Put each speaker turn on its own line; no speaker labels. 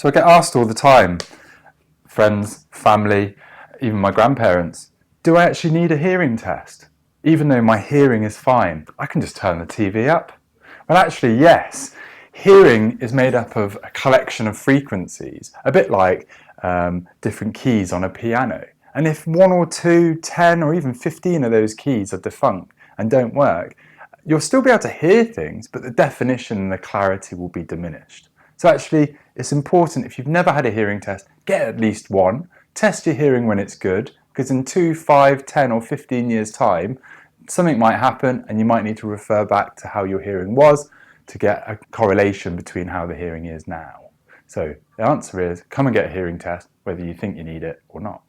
So I get asked all the time, friends, family, even my grandparents, do I actually need a hearing test? Even though my hearing is fine, I can just turn the TV up. Well, actually, yes. Hearing is made up of a collection of frequencies, a bit like different keys on a piano. And if 1 or 2, 10 or even 15 of those keys are defunct and don't work, you'll still be able to hear things, but the definition and the clarity will be diminished. So actually, it's important, if you've never had a hearing test, get at least one. Test your hearing when it's good, because in 2, 5, 10 or 15 years' time, something might happen and you might need to refer back to how your hearing was to get a correlation between how the hearing is now. So the answer is, come and get a hearing test, whether you think you need it or not.